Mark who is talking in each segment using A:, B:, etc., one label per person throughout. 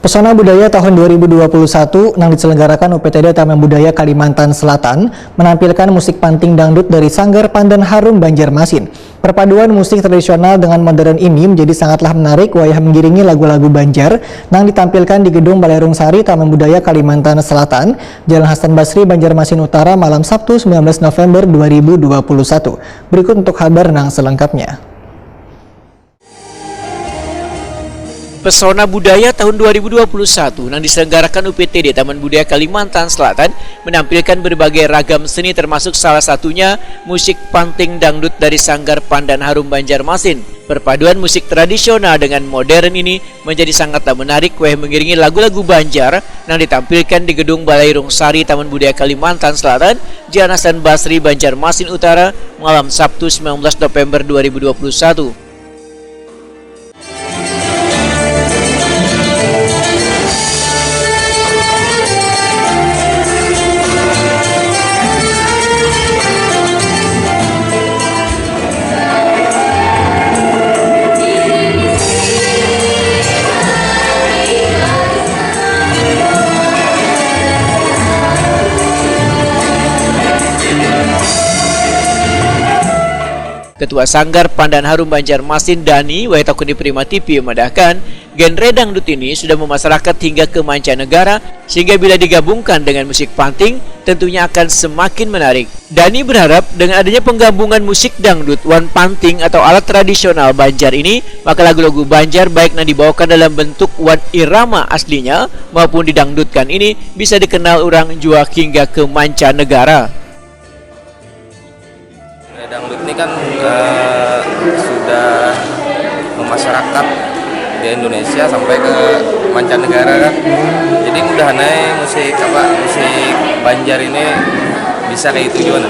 A: Pesona Budaya tahun 2021 yang diselenggarakan UPTD Taman Budaya Kalimantan Selatan menampilkan musik panting dangdut dari Sanggar Pandan Harum Banjarmasin. Perpaduan musik tradisional dengan modern ini menjadi sangatlah menarik wayah mengiringi lagu-lagu Banjar yang ditampilkan di Gedung Balai Rungsari Taman Budaya Kalimantan Selatan, Jalan Hasan Basri, Banjarmasin Utara malam Sabtu 19 November 2021. Berikut untuk kabar yang selengkapnya.
B: Pesona Budaya tahun 2021 yang diselenggarakan UPTD Taman Budaya Kalimantan Selatan menampilkan berbagai ragam seni termasuk salah satunya musik panting dangdut dari Sanggar Pandan Harum Banjarmasin. Perpaduan musik tradisional dengan modern ini menjadi sangatlah menarik wayah mengiringi lagu-lagu Banjar yang ditampilkan di Gedung Balai Rungsari Taman Budaya Kalimantan Selatan, Jalan Hasan Basri, Banjarmasin Utara malam Sabtu 19 November 2021. Ketua Sanggar Pandan Harum Banjarmasin Dani Waitokuni Prima TV memandahkan genre dangdut ini sudah memasyarakat hingga ke mancanegara sehingga bila digabungkan dengan musik panting tentunya akan semakin menarik. Dani berharap dengan adanya penggabungan musik dangdut, wan panting atau alat tradisional Banjar ini maka lagu-lagu Banjar baik yang dibawakan dalam bentuk wan irama aslinya maupun didangdutkan ini bisa dikenal orang jua hingga ke mancanegara.
C: Dangdut ini kan sudah memasyarakat di Indonesia sampai ke mancanegara kan. Jadi mudah-mudahan musik Banjar ini bisa kayak itu juga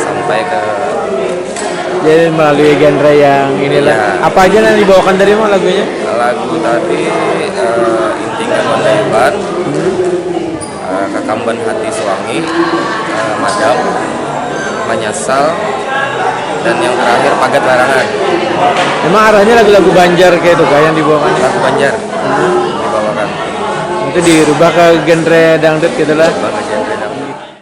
C: sampai ke.
D: Jadi melalui genre yang inilah. Ya. Apa aja yang dibawakan dari mana lagunya?
C: Lagu tadi Intingkan Mandaiban, Kakamban Hati Suwangi, Madam, Menyesal, dan yang terakhir Pagat Larangan.
D: Emang arahnya lagu-lagu Banjar kayak itu yang dibawakan?
C: Lagu Banjar dibawakan.
D: Itu dirubah ke genre dangdut gitu lah.